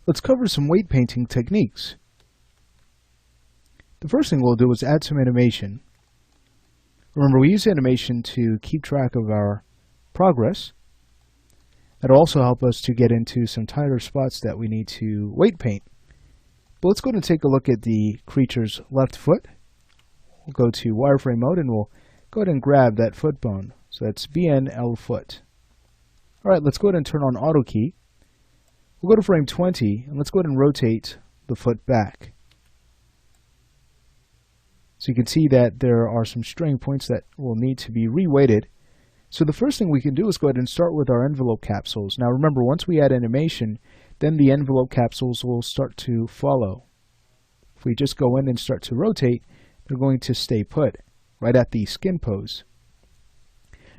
Let's cover some weight painting techniques. The first thing we'll do is add some animation. Remember, we use animation to keep track of our progress. That'll also help us to get into some tighter spots that we need to weight paint. But let's go ahead and take a look at the creature's left foot. We'll go to wireframe mode and we'll go ahead and grab that foot bone. So that's BNL foot. Alright, let's go ahead and turn on auto key. We'll go to frame 20 and let's go ahead and rotate the foot back. So you can see that there are some straying points that will need to be reweighted. So the first thing we can do is go ahead and start with our envelope capsules. Now remember, once we add animation, then the envelope capsules will start to follow. If we just go in and start to rotate, they're going to stay put right at the skin pose.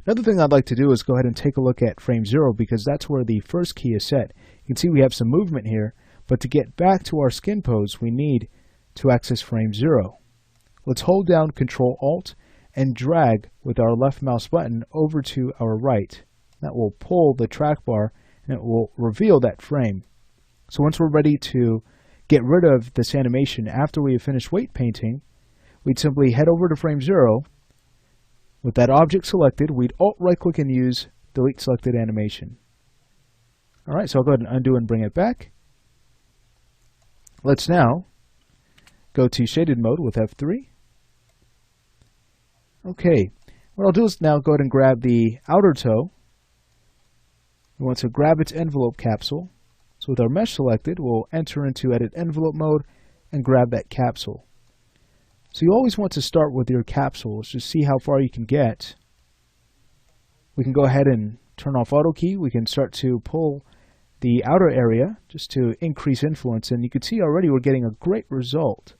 Another thing I'd like to do is go ahead and take a look at frame 0 because that's where the first key is set. You can see we have some movement here, but to get back to our skin pose, we need to access frame 0. Let's hold down Ctrl-Alt and drag with our left mouse button over to our right. That will pull the track bar and it will reveal that frame. So once we're ready to get rid of this animation after we have finished weight painting, we'd simply head over to frame 0. With that object selected, we'd Alt right click and use Delete Selected Animation. Alright, so I'll go ahead and undo and bring it back. Let's now go to shaded mode with F3. Okay, what I'll do is now go ahead and grab the outer toe. We want to grab its envelope capsule. So with our mesh selected, we'll enter into Edit Envelope mode and grab that capsule. So you always want to start with your capsules, just see how far you can get. We can go ahead and turn off auto key. We can start to pull the outer area just to increase influence, and you can see already we're getting a great result.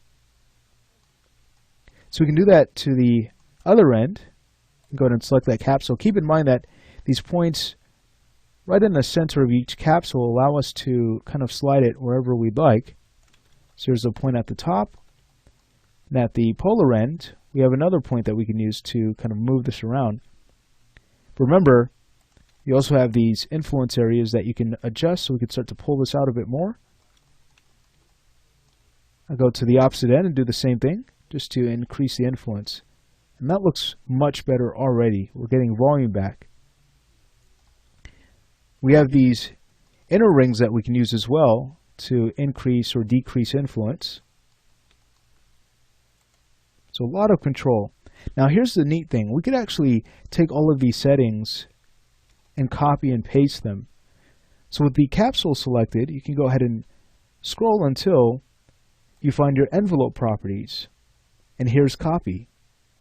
So we can do that to the other end. Go ahead and select that capsule. Keep in mind that these points right in the center of each capsule allow us to kind of slide it wherever we'd like. So here's a point at the top, and at the polar end we have another point that we can use to kind of move this around. But remember, you also have these influence areas that you can adjust, so we can start to pull this out a bit more. I'll go to the opposite end and do the same thing just to increase the influence. And that looks much better already. We're getting volume back. We have these inner rings that we can use as well to increase or decrease influence. So a lot of control. Now here's the neat thing. We could actually take all of these settings and copy and paste them. So with the capsule selected, you can go ahead and scroll until you find your envelope properties. And here's copy.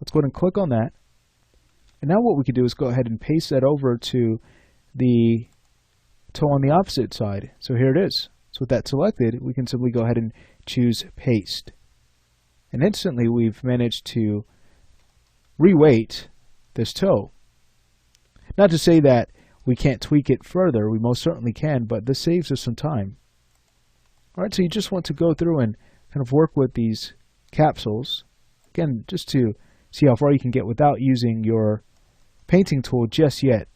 Let's go ahead and click on that. And now what we can do is go ahead and paste that over to the toe on the opposite side. So here it is. So with that selected, we can simply go ahead and choose paste. And instantly we've managed to reweight this toe. Not to say that we can't tweak it further, we most certainly can, but this saves us some time. Alright, so you just want to go through and kind of work with these capsules. Again, just to see how far you can get without using your painting tool just yet.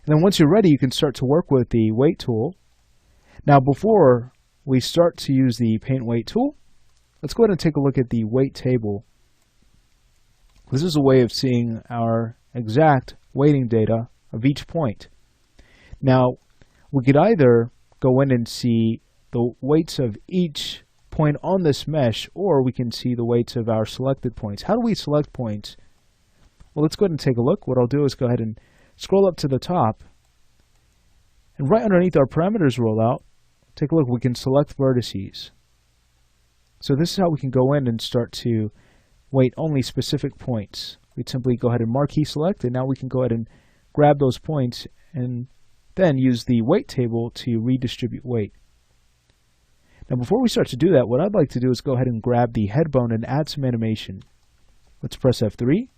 And then once you're ready, you can start to work with the weight tool. Now before we start to use the paint weight tool, let's go ahead and take a look at the weight table. This is a way of seeing our exact weighting data of each point. Now we could either go in and see the weights of each point on this mesh, or we can see the weights of our selected points. How do we select points? Well, let's go ahead and take a look. What I'll do is go ahead and scroll up to the top, and right underneath our parameters rollout, take a look, we can select vertices. So this is how we can go in and start to weight only specific points. We'd simply go ahead and marquee select, and now we can go ahead and grab those points and then use the weight table to redistribute weight. Now before we start to do that, what I'd like to do is go ahead and grab the head bone and add some animation. Let's press F3.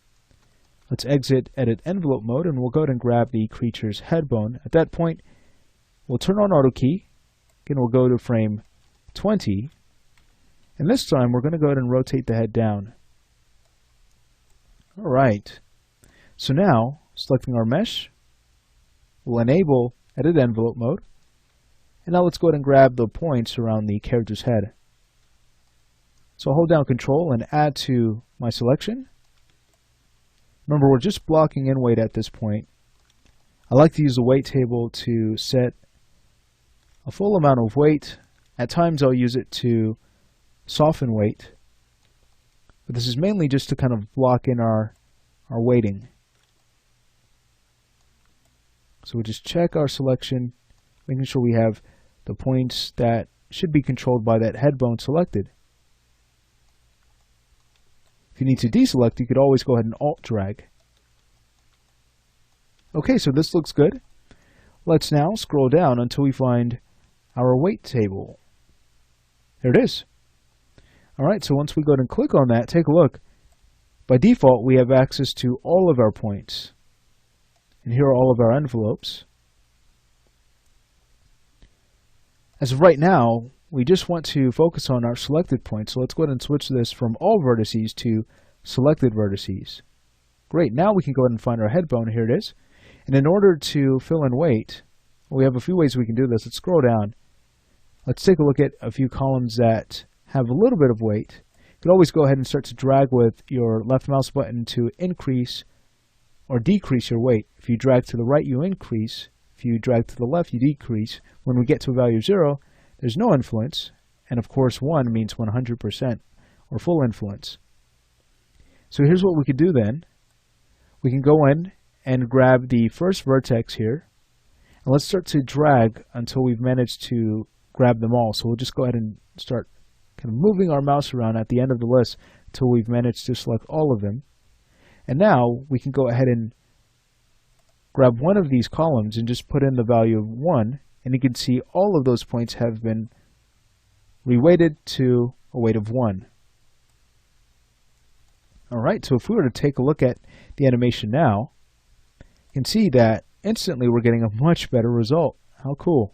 Let's exit Edit Envelope mode, and we'll go ahead and grab the creature's head bone. At that point, we'll turn on auto key. Again, we'll go to frame 20. And this time, we're going to go ahead and rotate the head down. All right. So now, selecting our mesh, we'll enable Edit Envelope mode. And now let's go ahead and grab the points around the character's head. So I'll hold down Control and add to my selection. Remember, we're just blocking in weight at this point. I like to use the weight table to set a full amount of weight. At times I'll use it to soften weight. But this is mainly just to kind of block in our weighting. So we'll just check our selection, making sure we have the points that should be controlled by that head bone selected. If you need to deselect, you could always go ahead and Alt drag. Okay, so this looks good. Let's now scroll down until we find our weight table. There it is. Alright, so once we go ahead and click on that, take a look. By default, we have access to all of our points. And here are all of our envelopes. As of right now, we just want to focus on our selected points. So let's go ahead and switch this from all vertices to selected vertices. Great, now we can go ahead and find our head bone. Here it is. And in order to fill in weight, we have a few ways we can do this. Let's scroll down. Let's take a look at a few columns that have a little bit of weight. You can always go ahead and start to drag with your left mouse button to increase or decrease your weight. If you drag to the right, you increase. If you drag to the left, you decrease. When we get to a value of 0, there's no influence. And of course, 1 means 100% or full influence. So here's what we could do then. We can go in and grab the first vertex here. And let's start to drag until we've managed to grab them all. So we'll just go ahead and start kind of moving our mouse around at the end of the list until we've managed to select all of them. And now we can go ahead and grab one of these columns and just put in the value of 1. And you can see all of those points have been reweighted to a weight of 1. Alright, so if we were to take a look at the animation now, you can see that instantly we're getting a much better result. How cool.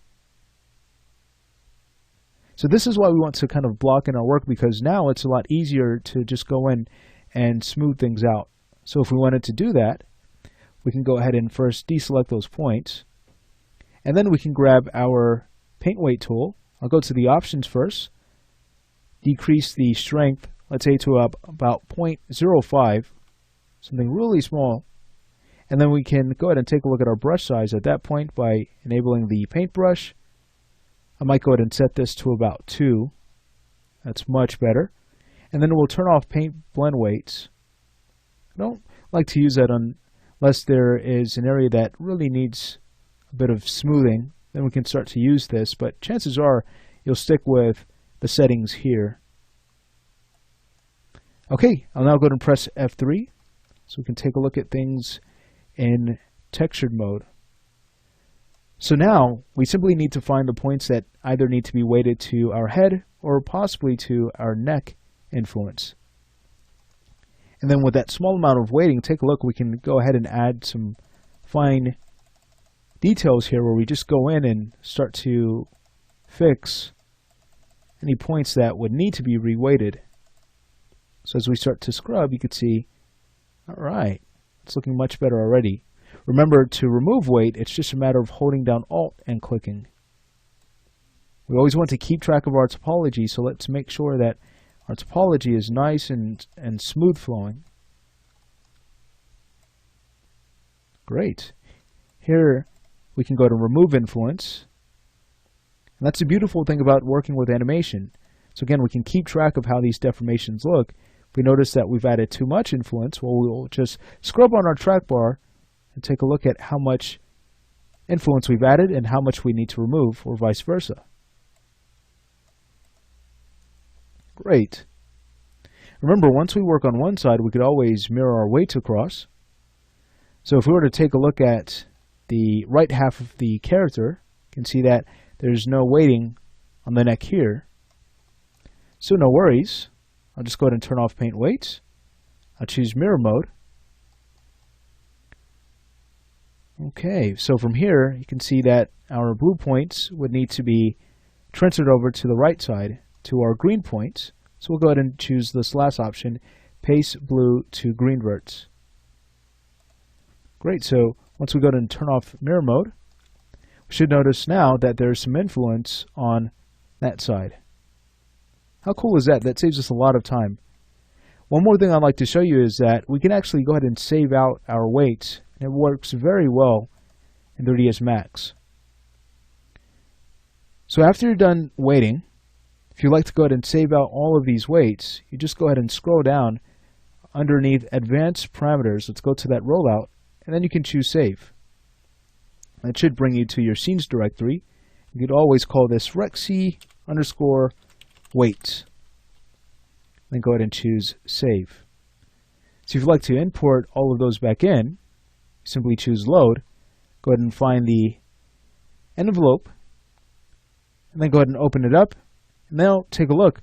So this is why we want to kind of block in our work, because now it's a lot easier to just go in and smooth things out. So if we wanted to do that, we can go ahead and first deselect those points. And then we can grab our paint weight tool. I'll go to the options first. Decrease the strength, let's say to about 0.05, something really small. And then we can go ahead and take a look at our brush size at that point by enabling the paintbrush. I might go ahead and set this to about 2. That's much better. And then we'll turn off paint blend weights. I don't like to use that unless there is an area that really needs a bit of smoothing. Then we can start to use this, but chances are you'll stick with the settings here. Okay, I'll now go ahead and press F3 so we can take a look at things in textured mode. So now we simply need to find the points that either need to be weighted to our head or possibly to our neck influence. And then with that small amount of weighting, take a look, we can go ahead and add some fine details here where we just go in and start to fix any points that would need to be reweighted. So as we start to scrub, you can see, all right, it's looking much better already. Remember, to remove weight, it's just a matter of holding down Alt and clicking. We always want to keep track of our topology, so let's make sure that our topology is nice and smooth flowing. Great. Here we can go to Remove Influence. And that's the beautiful thing about working with animation. So again, we can keep track of how these deformations look. If we notice that we've added too much influence, well, we'll just scrub on our trackbar and take a look at how much influence we've added and how much we need to remove, or vice versa. Great. Remember, once we work on one side, we could always mirror our weights across. So if we were to take a look at the right half of the character, you can see that there's no weighting on the neck here. So no worries. I'll just go ahead and turn off paint weights. I'll choose mirror mode. Okay, so from here you can see that our blue points would need to be transferred over to the right side to our green points. So we'll go ahead and choose this last option, paste blue to green verts. Great, so once we go ahead and turn off mirror mode, we should notice now that there's some influence on that side. How cool is that? That saves us a lot of time. One more thing I'd like to show you is that we can actually go ahead and save out our weights, and it works very well in 3ds Max. So after you're done weighting, if you'd like to go ahead and save out all of these weights, you just go ahead and scroll down underneath Advanced Parameters. Let's go to that rollout, and then you can choose Save. That should bring you to your scenes directory. You could always call this rexy_weights. Then go ahead and choose Save. So if you'd like to import all of those back in, simply choose Load. Go ahead and find the envelope, and then go ahead and open it up. And now take a look.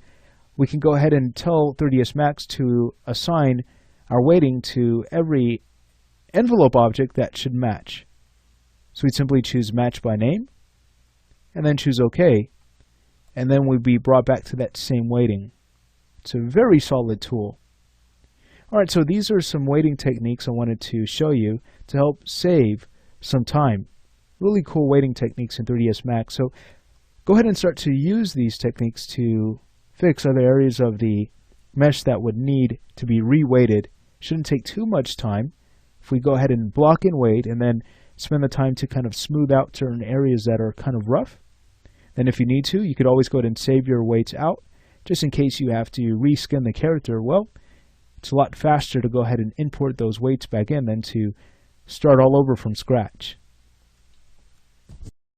We can go ahead and tell 3ds Max to assign our weighting to every envelope object that should match. So we'd simply choose Match by Name, and then choose OK, and then we'd be brought back to that same weighting. It's a very solid tool. Alright, so these are some weighting techniques I wanted to show you to help save some time. Really cool weighting techniques in 3ds Max. So go ahead and start to use these techniques to fix other areas of the mesh that would need to be re-weighted. Shouldn't take too much time. If we go ahead and block in weight and then spend the time to kind of smooth out certain areas that are kind of rough, then if you need to, you could always go ahead and save your weights out just in case you have to reskin the character. Well, it's a lot faster to go ahead and import those weights back in than to start all over from scratch.